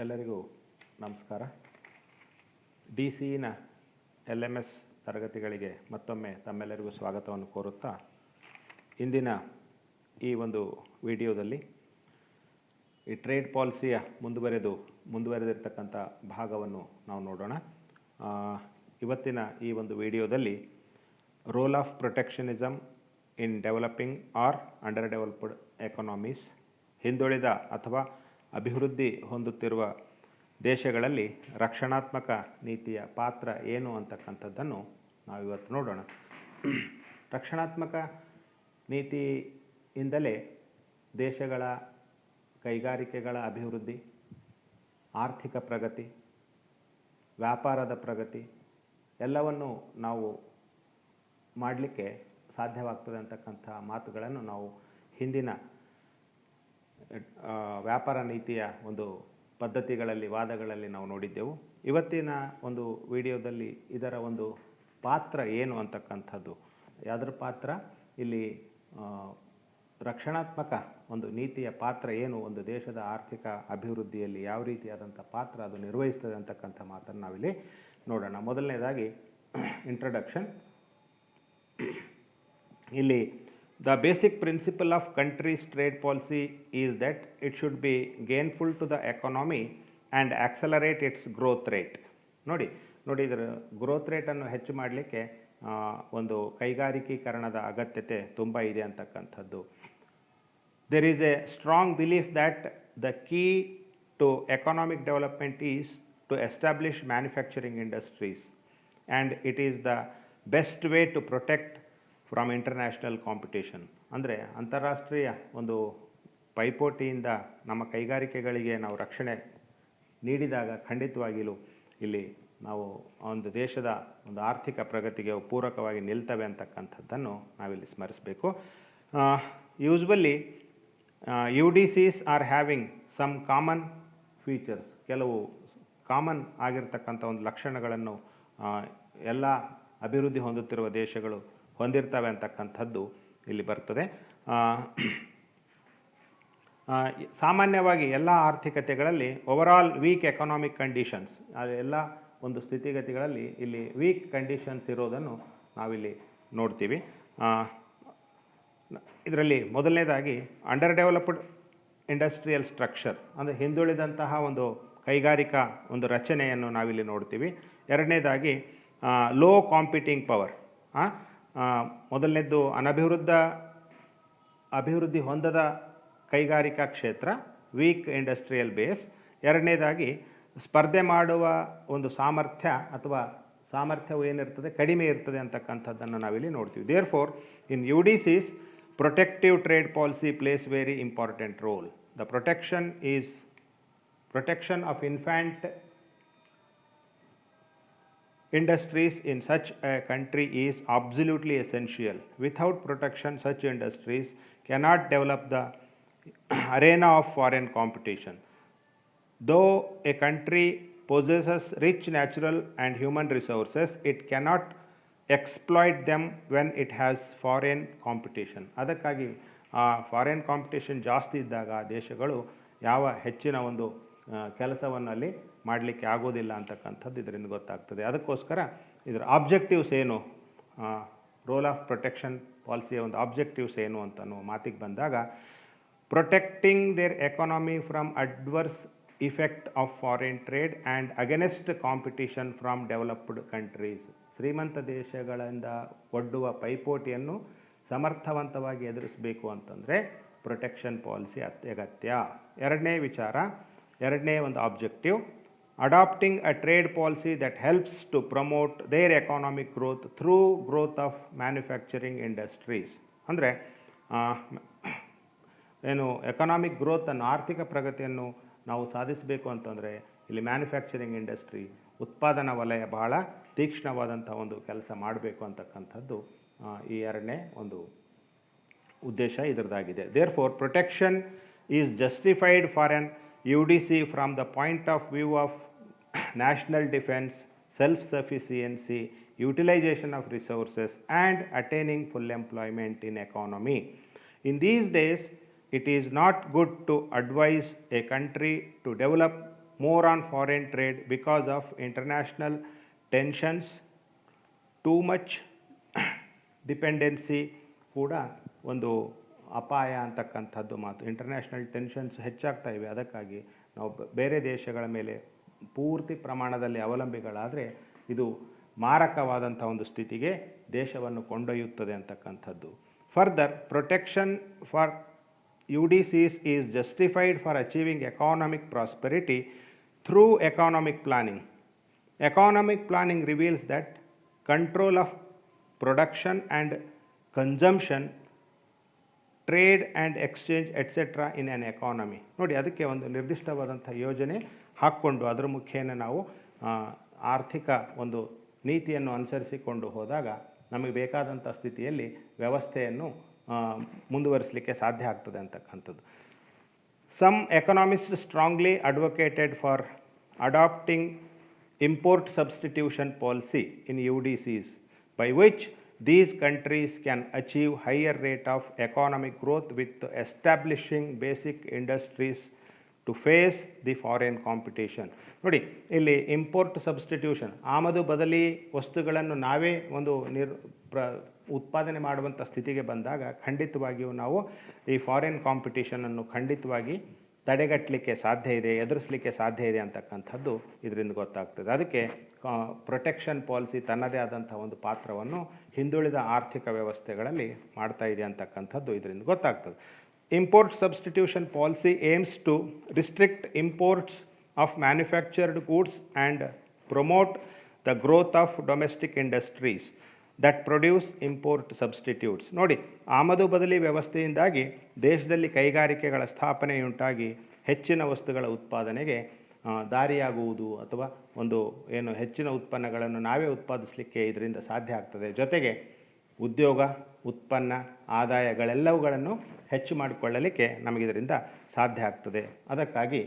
ಎಲ್ಲರಿಗೂ ನಮಸ್ಕಾರ. DCEನ LMS ತರಗತಿಗಳಿಗೆ ಮತ್ತೊಮ್ಮೆ ತಮ್ಮೆಲ್ಲರಿಗೂ ಸ್ವಾಗತವನ್ನು ಕೋರುತ್ತಾ, ಇಂದಿನ ಈ ಒಂದು ವಿಡಿಯೋದಲ್ಲಿ ಈ ಟ್ರೇಡ್ ಪಾಲಿಸಿಯ ಮುಂದುವರೆದಿರ್ತಕ್ಕಂಥ ಭಾಗವನ್ನು ನಾವು ನೋಡೋಣ. ಇವತ್ತಿನ ಈ ಒಂದು ವಿಡಿಯೋದಲ್ಲಿ role of protectionism in developing R under developed economies, ಹಿಂದುಳಿದ ಅಥವಾ ಅಭಿವೃದ್ಧಿ ಹೊಂದುತ್ತಿರುವ ದೇಶಗಳಲ್ಲಿ ರಕ್ಷಣಾತ್ಮಕ ನೀತಿಯ ಪಾತ್ರ ಏನು ಅಂತಕ್ಕಂಥದ್ದನ್ನು ನಾವಿವತ್ತು ನೋಡೋಣ. ರಕ್ಷಣಾತ್ಮಕ ನೀತಿಯಿಂದಲೇ ದೇಶಗಳ ಕೈಗಾರಿಕೆಗಳ ಅಭಿವೃದ್ಧಿ, ಆರ್ಥಿಕ ಪ್ರಗತಿ, ವ್ಯಾಪಾರದ ಪ್ರಗತಿ ಎಲ್ಲವನ್ನು ನಾವು ಮಾಡಲಿಕ್ಕೆ ಸಾಧ್ಯವಾಗ್ತದೆ ಅಂತಕ್ಕಂಥ ಮಾತುಗಳನ್ನು ನಾವು ಹಿಂದಿನ ವ್ಯಾಪಾರ ನೀತಿಯ ಒಂದು ಪದ್ಧತಿಗಳಲ್ಲಿ, ವಾದಗಳಲ್ಲಿ ನಾವು ನೋಡಿದ್ದೆವು. ಇವತ್ತಿನ ಒಂದು ವಿಡಿಯೋದಲ್ಲಿ ಇದರ ಒಂದು ಪಾತ್ರ ಏನು ಅಂತಕ್ಕಂಥದ್ದು, ಯಾವುದರ ಪಾತ್ರ ಇಲ್ಲಿ ರಕ್ಷಣಾತ್ಮಕ ಒಂದು ನೀತಿಯ ಪಾತ್ರ ಏನು, ಒಂದು ದೇಶದ ಆರ್ಥಿಕ ಅಭಿವೃದ್ಧಿಯಲ್ಲಿ ಯಾವ ರೀತಿಯಾದಂಥ ಪಾತ್ರ ಅದು ನಿರ್ವಹಿಸ್ತದೆ ಅಂತಕ್ಕಂಥ ಮಾತನ್ನು ನಾವಿಲ್ಲಿ ನೋಡೋಣ. ಮೊದಲನೇದಾಗಿ ಇಂಟ್ರಡಕ್ಷನ್. ಇಲ್ಲಿ the basic principle of country's trade policy is that it should be gainful to the economy and accelerate its growth rate. ನೋಡಿ ಇದರ ಗ್ರೋತ್ ರೇಟನ್ನು ಹೆಚ್ಚು ಮಾಡಲಿಕ್ಕೆ ಒಂದು ಕೈಗಾರಿಕೀಕರಣದ ಅಗತ್ಯತೆ ತುಂಬ ಇದೆ ಅಂತಕ್ಕಂಥದ್ದು. There is a strong belief that the key to economic development is to establish manufacturing industries, and it is the best way to protect from international competition. ಅಂದರೆ ಅಂತಾರಾಷ್ಟ್ರೀಯ ಒಂದು ಪೈಪೋಟಿಯಿಂದ ನಮ್ಮ ಕೈಗಾರಿಕೆಗಳಿಗೆ ನಾವು ರಕ್ಷಣೆ ನೀಡಿದಾಗ ಖಂಡಿತವಾಗಿಯೂ ಇಲ್ಲಿ ನಾವು ಒಂದು ದೇಶದ ಒಂದು ಆರ್ಥಿಕ ಪ್ರಗತಿಗೆ ಪೂರಕವಾಗಿ ನಿಲ್ತವೆ ಅಂತಕ್ಕಂಥದ್ದನ್ನು ನಾವಿಲ್ಲಿ ಸ್ಮರಿಸಬೇಕು. Usually UDCs are having some common features. ಕೆಲವು ಕಾಮನ್ ಆಗಿರ್ತಕ್ಕಂಥ ಒಂದು ಲಕ್ಷಣಗಳನ್ನು ಎಲ್ಲ ಅಭಿವೃದ್ಧಿ ಹೊಂದುತ್ತಿರುವ ದೇಶಗಳು ಹೊಂದಿರ್ತವೆ ಅಂತಕ್ಕಂಥದ್ದು ಇಲ್ಲಿ ಬರ್ತದೆ. ಸಾಮಾನ್ಯವಾಗಿ ಎಲ್ಲ ಆರ್ಥಿಕತೆಗಳಲ್ಲಿ ಓವರಾಲ್ ವೀಕ್ ಎಕನಾಮಿಕ್ ಕಂಡೀಷನ್ಸ್, ಎಲ್ಲ ಒಂದು ಸ್ಥಿತಿಗತಿಗಳಲ್ಲಿ ಇಲ್ಲಿ ವೀಕ್ ಕಂಡೀಷನ್ಸ್ ಇರೋದನ್ನು ನಾವಿಲ್ಲಿ ನೋಡ್ತೀವಿ. ಇದರಲ್ಲಿ ಮೊದಲನೇದಾಗಿ ಅಂಡರ್ ಡೆವಲಪ್ಡ್ ಇಂಡಸ್ಟ್ರಿಯಲ್ ಸ್ಟ್ರಕ್ಚರ್, ಅಂದರೆ ಹಿಂದುಳಿದಂತಹ ಒಂದು ಕೈಗಾರಿಕಾ ಒಂದು ರಚನೆಯನ್ನು ನಾವಿಲ್ಲಿ ನೋಡ್ತೀವಿ. ಎರಡನೇದಾಗಿ ಲೋ ಕಾಂಪಿಟಿಂಗ್ ಪವರ್. ಮೊದಲನೇದ್ದು ಅಭಿವೃದ್ಧಿ ಹೊಂದದ ಕೈಗಾರಿಕಾ ಕ್ಷೇತ್ರ, ವೀಕ್ ಇಂಡಸ್ಟ್ರಿಯಲ್ ಬೇಸ್. ಎರಡನೇದಾಗಿ ಸ್ಪರ್ಧೆ ಮಾಡುವ ಒಂದು ಸಾಮರ್ಥ್ಯ ಸಾಮರ್ಥ್ಯವು ಏನಿರ್ತದೆ, ಕಡಿಮೆ ಇರ್ತದೆ ಅಂತಕ್ಕಂಥದ್ದನ್ನು ನಾವಿಲ್ಲಿ ನೋಡ್ತೀವಿ. Therefore in UDCs protective trade policy place very important role. The protection of infant industries in such a country is absolutely essential. Without protection, such industries cannot develop the arena of foreign competition. Though a country possesses rich natural and human resources, it cannot exploit them when it has foreign competition. ಅದಕ್ಕಾಗಿ foreign competition ಜಾಸ್ತಿ ಇದ್ದಾಗ ದೇಶಗಳು ಯಾವ ಹೆಚ್ಚಿನ ಒಂದು ಕೆಲಸವನ್ನು ಅಲ್ಲಿ ಮಾಡಲಿಕ್ಕೆ ಆಗೋದಿಲ್ಲ ಅಂತಕ್ಕಂಥದ್ದು ಇದರಿಂದ ಗೊತ್ತಾಗ್ತದೆ. ಅದಕ್ಕೋಸ್ಕರ ಇದರ ಆಬ್ಜೆಕ್ಟಿವ್ಸ್ ಏನು, ರೋಲ್ ಆಫ್ ಪ್ರೊಟೆಕ್ಷನ್ ಪಾಲಿಸಿಯ ಒಂದು ಆಬ್ಜೆಕ್ಟಿವ್ಸ್ ಏನು ಅಂತ ಮಾತಿಗೆ ಬಂದಾಗ, protecting their economy from adverse effect of foreign trade and against competition from developed countries. ಶ್ರೀಮಂತ ದೇಶಗಳಿಂದ ಒಡ್ಡುವ ಪೈಪೋಟಿಯನ್ನು ಸಮರ್ಥವಂತವಾಗಿ ಎದುರಿಸಬೇಕು ಅಂತಂದರೆ ಪ್ರೊಟೆಕ್ಷನ್ ಪಾಲಿಸಿ ಅತ್ಯಗತ್ಯ. ಎರಡನೇ ಒಂದು objective, adapting a trade policy that helps to promote their economic growth through growth of manufacturing industries. ಅಂದರೆ ಏನು economic ಗ್ರೋತನ್ನು, ಆರ್ಥಿಕ ಪ್ರಗತಿಯನ್ನು ನಾವು ಸಾಧಿಸಬೇಕು ಅಂತಂದರೆ ಇಲ್ಲಿ ಮ್ಯಾನುಫ್ಯಾಕ್ಚರಿಂಗ್ ಇಂಡಸ್ಟ್ರಿ, ಉತ್ಪಾದನಾ ವಲಯ ಬಹಳ ತೀಕ್ಷ್ಣವಾದಂಥ ಒಂದು ಕೆಲಸ ಮಾಡಬೇಕು ಅಂತಕ್ಕಂಥದ್ದು ಈ ಎರಡನೇ ಒಂದು ಉದ್ದೇಶ ಇದರದಾಗಿದೆ. Therefore protection is justified for an UDC from the point of view of national defense, self-sufficiency, utilization of resources, and attaining full employment in economy. In these days, it is not good to advise a country to develop more on foreign trade because of international tensions, too much dependency ಕೂಡ ಒಂದು ಅಪಾಯ ಅಂತಕ್ಕಂಥದ್ದು ಮಾತು. International tensions ಹೆಚ್ಚಾಗ್ತಾ ಇವೆ, ಅದಕ್ಕಾಗಿ ನಾವು ಬೇರೆ ದೇಶಗಳ ಮೇಲೆ ಪೂರ್ತಿ ಪ್ರಮಾಣದಲ್ಲಿ ಅವಲಂಬಿಗಳಾದರೆ ಇದು ಮಾರಕವಾದಂಥ ಒಂದು ಸ್ಥಿತಿಗೆ ದೇಶವನ್ನು ಕೊಂಡೊಯ್ಯುತ್ತದೆ ಅಂತಕ್ಕಂಥದ್ದು. Further, protection for UDCs is justified for achieving economic prosperity through economic planning. Economic planning reveals that control of production and consumption, trade and exchange etc. in an economy. ನೋಡಿ, ಅದಕ್ಕೆ ಒಂದು ನಿರ್ದಿಷ್ಟವಾದಂಥ ಯೋಜನೆ ಹಾಕ್ಕೊಂಡು ಅದರ ಮುಖೇನ ನಾವು ಆರ್ಥಿಕ ಒಂದು ನೀತಿಯನ್ನು ಅನುಸರಿಸಿಕೊಂಡು ಹೋದಾಗ ನಮಗೆ ಬೇಕಾದಂಥ ಸ್ಥಿತಿಯಲ್ಲಿ ವ್ಯವಸ್ಥೆಯನ್ನು ಮುಂದುವರಿಸಲಿಕ್ಕೆ ಸಾಧ್ಯ ಆಗ್ತದೆ ಅಂತಕ್ಕಂಥದ್ದು. Some economist strongly advocated for adapting import substitution policy in UDCs by which these countries can achieve higher rate of economic growth with establishing basic industries to face the foreign competition. ನೋಡಿ, ಇಲ್ಲಿ import substitution, ಆಮದು ಬದಲಿ ವಸ್ತುಗಳನ್ನು ನಾವೇ ಒಂದು ಉತ್ಪಾದನೆ ಮಾಡುವಂಥ ಸ್ಥಿತಿಗೆ ಬಂದಾಗ ಖಂಡಿತವಾಗಿಯೂ ನಾವು ಈ ಫಾರಿನ್ ಕಾಂಪಿಟೇಷನನ್ನು ಖಂಡಿತವಾಗಿ ತಡೆಗಟ್ಟಲಿಕ್ಕೆ ಸಾಧ್ಯ ಇದೆ, ಎದುರಿಸಲಿಕ್ಕೆ ಸಾಧ್ಯ ಇದೆ ಅಂತಕ್ಕಂಥದ್ದು ಇದರಿಂದ ಗೊತ್ತಾಗ್ತದೆ. ಅದಕ್ಕೆ ಪ್ರೊಟೆಕ್ಷನ್ ಪಾಲಿಸಿ ತನ್ನದೇ ಆದಂಥ ಒಂದು ಪಾತ್ರವನ್ನು ಹಿಂದುಳಿದ ಆರ್ಥಿಕ ವ್ಯವಸ್ಥೆಗಳಲ್ಲಿ ಮಾಡ್ತಾ ಇದೆ ಅಂತಕ್ಕಂಥದ್ದು ಇದರಿಂದ ಗೊತ್ತಾಗ್ತದೆ. Import substitution policy aims to restrict imports of manufactured goods and promote the growth of domestic industries that produce import substitutes. ನೋಡಿ, ಆಮದು ಬದಲಿ ವ್ಯವಸ್ಥೆಯಿಂದಾಗಿ ದೇಶದಲ್ಲಿ ಕೈಗಾರಿಕೆಗಳ ಸ್ಥಾಪನೆಯುಂಟಾಗಿ ಹೆಚ್ಚಿನ ವಸ್ತುಗಳ ಉತ್ಪಾದನೆಗೆ ದಾರಿಯಾಗುವುದು ಅಥವಾ ಒಂದು ಏನು ಹೆಚ್ಚಿನ ಉತ್ಪನ್ನಗಳನ್ನು ನಾವೇ ಉತ್ಪಾದಿಸಲಿಕ್ಕೆ ಇದರಿಂದ ಸಾಧ್ಯ ಆಗ್ತದೆ. ಜೊತೆಗೆ ಉದ್ಯೋಗ, ಉತ್ಪನ್ನ, ಆದಾಯಗಳೆಲ್ಲವುಗಳನ್ನು ಹೆಚ್ಚು ಮಾಡಿಕೊಳ್ಳಲಿಕ್ಕೆ ನಮಗಿದರಿಂದ ಸಾಧ್ಯ ಆಗ್ತದೆ. ಅದಕ್ಕಾಗಿ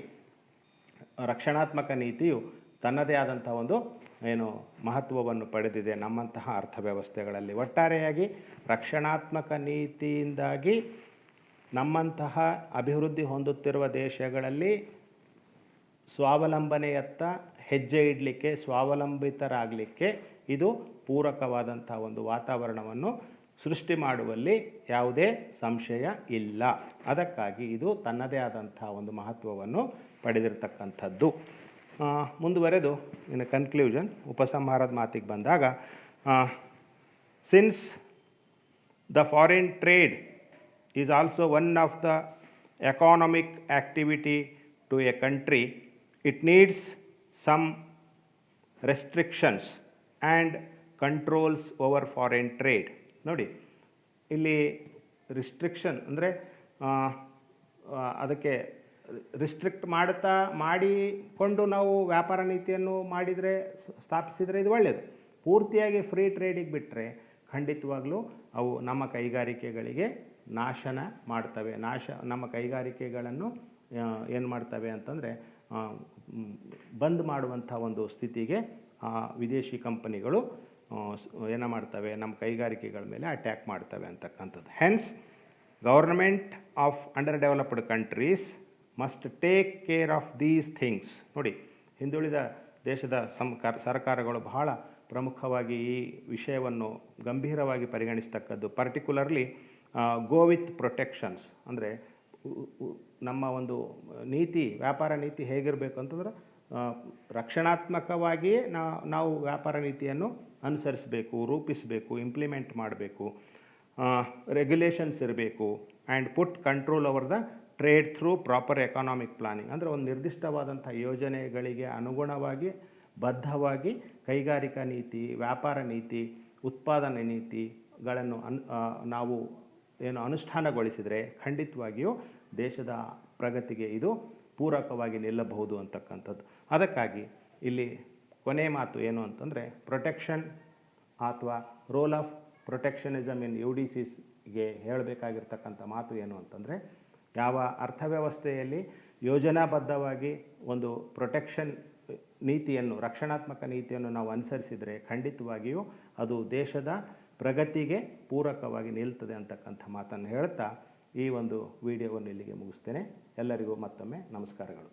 ರಕ್ಷಣಾತ್ಮಕ ನೀತಿಯು ತನ್ನದೇ ಆದಂಥ ಒಂದು ಏನು ಮಹತ್ವವನ್ನು ಪಡೆದಿದೆ ನಮ್ಮಂತಹ ಅರ್ಥವ್ಯವಸ್ಥೆಗಳಲ್ಲಿ. ಒಟ್ಟಾರೆಯಾಗಿ ರಕ್ಷಣಾತ್ಮಕ ನೀತಿಯಿಂದಾಗಿ ನಮ್ಮಂತಹ ಅಭಿವೃದ್ಧಿ ಹೊಂದುತ್ತಿರುವ ದೇಶಗಳಲ್ಲಿ ಸ್ವಾವಲಂಬನೆಯತ್ತ ಹೆಜ್ಜೆ ಇಡಲಿಕ್ಕೆ, ಸ್ವಾವಲಂಬಿತರಾಗಲಿಕ್ಕೆ ಇದು ಪೂರಕವಾದಂಥ ಒಂದು ವಾತಾವರಣವನ್ನು ಸೃಷ್ಟಿ ಮಾಡುವಲ್ಲಿ ಯಾವುದೇ ಸಂಶಯ ಇಲ್ಲ. ಅದಕ್ಕಾಗಿ ಇದು ತನ್ನದೇ ಆದಂಥ ಒಂದು ಮಹತ್ವವನ್ನು ಪಡೆದಿರತಕ್ಕಂಥದ್ದು. ಮುಂದುವರೆದು ಇನ್ನು ಕನ್ಕ್ಲೂಷನ್, ಉಪಸಂಹಾರದ ಮಾತಿಗೆ ಬಂದಾಗ, since the foreign trade is also one of the economic activity to a country, it needs some restrictions and controls over foreign trade. ನೋಡಿ, ಇಲ್ಲಿ ರಿಸ್ಟ್ರಿಕ್ಷನ್ ಅದಕ್ಕೆ ರಿಸ್ಟ್ರಿಕ್ಟ್ ಮಾಡಿಕೊಂಡು ನಾವು ವ್ಯಾಪಾರ ನೀತಿಯನ್ನು ಸ್ಥಾಪಿಸಿದರೆ ಇದು ಒಳ್ಳೆಯದು. ಪೂರ್ತಿಯಾಗಿ ಫ್ರೀ ಟ್ರೇಡಿಗೆ ಬಿಟ್ಟರೆ ಖಂಡಿತವಾಗ್ಲೂ ಅವು ನಮ್ಮ ಕೈಗಾರಿಕೆಗಳಿಗೆ ನಾಶನ ಮಾಡ್ತವೆ. ನಮ್ಮ ಕೈಗಾರಿಕೆಗಳನ್ನು ಏನು ಮಾಡ್ತವೆ ಅಂತಂದರೆ ಬಂದ್ ಮಾಡುವಂಥ ಒಂದು ಸ್ಥಿತಿಗೆ ವಿದೇಶಿ ಕಂಪನಿಗಳು ಏನು ಮಾಡ್ತವೆ, ನಮ್ಮ ಕೈಗಾರಿಕೆಗಳ ಮೇಲೆ ಅಟ್ಯಾಕ್ ಮಾಡ್ತವೆ ಅಂತಕ್ಕಂಥದ್ದು. Hence government of under developed countries must take care of these things. ನೋಡಿ, ಹಿಂದುಳಿದ ದೇಶದ ಸರ್ಕಾರಗಳು ಬಹಳ ಪ್ರಮುಖವಾಗಿ ಈ ವಿಷಯವನ್ನು ಗಂಭೀರವಾಗಿ ಪರಿಗಣಿಸ್ತಕ್ಕದ್ದು. ಪರ್ಟಿಕ್ಯುಲರ್ಲಿ ಗೋ ವಿತ್ ಪ್ರೊಟೆಕ್ಷನ್ಸ್, ಅಂದರೆ ನಮ್ಮ ಒಂದು ನೀತಿ, ವ್ಯಾಪಾರ ನೀತಿ ಹೇಗಿರಬೇಕು ಅಂತಂದ್ರೆ ರಕ್ಷಣಾತ್ಮಕವಾಗಿಯೇ ನಾವು ವ್ಯಾಪಾರ ನೀತಿಯನ್ನು ಅನುಸರಿಸಬೇಕು, ರೂಪಿಸಬೇಕು, ಇಂಪ್ಲಿಮೆಂಟ್ ಮಾಡಬೇಕು, ರೆಗ್ಯುಲೇಷನ್ಸ್ ಇರಬೇಕು. And put control over the trade through proper economic planning. ಅಂದರೆ ಒಂದು ನಿರ್ದಿಷ್ಟವಾದಂಥ ಯೋಜನೆಗಳಿಗೆ ಅನುಗುಣವಾಗಿ ಬದ್ಧವಾಗಿ ಕೈಗಾರಿಕಾ ನೀತಿ, ವ್ಯಾಪಾರ ನೀತಿ, ಉತ್ಪಾದನೆ ನೀತಿಗಳನ್ನು ನಾವು ಏನು ಅನುಷ್ಠಾನಗೊಳಿಸಿದರೆ ಖಂಡಿತವಾಗಿಯೂ ದೇಶದ ಪ್ರಗತಿಗೆ ಇದು ಪೂರಕವಾಗಿ ನಿಲ್ಲಬಹುದು ಅಂತಕ್ಕಂಥದ್ದು. ಅದಕ್ಕಾಗಿ ಇಲ್ಲಿ ಕೊನೆಯ ಮಾತು ಏನು ಅಂತಂದರೆ, ಪ್ರೊಟೆಕ್ಷನ್ ಅಥವಾ ರೋಲ್ ಆಫ್ ಪ್ರೊಟೆಕ್ಷನಿಸಮ್ ಇನ್ UDCsಗೆ ಹೇಳಬೇಕಾಗಿರ್ತಕ್ಕಂಥ ಮಾತು ಏನು ಅಂತಂದರೆ, ಯಾವ ಅರ್ಥವ್ಯವಸ್ಥೆಯಲ್ಲಿ ಯೋಜನಾಬದ್ಧವಾಗಿ ಒಂದು ಪ್ರೊಟೆಕ್ಷನ್ ನೀತಿಯನ್ನು, ರಕ್ಷಣಾತ್ಮಕ ನೀತಿಯನ್ನು ನಾವು ಅನುಸರಿಸಿದರೆ ಖಂಡಿತವಾಗಿಯೂ ಅದು ದೇಶದ ಪ್ರಗತಿಗೆ ಪೂರಕವಾಗಿ ನಿಲ್ತದೆ ಅಂತಕ್ಕಂಥ ಮಾತನ್ನು ಹೇಳ್ತಾ ಈ ಒಂದು ವಿಡಿಯೋವನ್ನು ಇಲ್ಲಿಗೆ ಮುಗಿಸ್ತೇನೆ. ಎಲ್ಲರಿಗೂ ಮತ್ತೊಮ್ಮೆ ನಮಸ್ಕಾರಗಳು.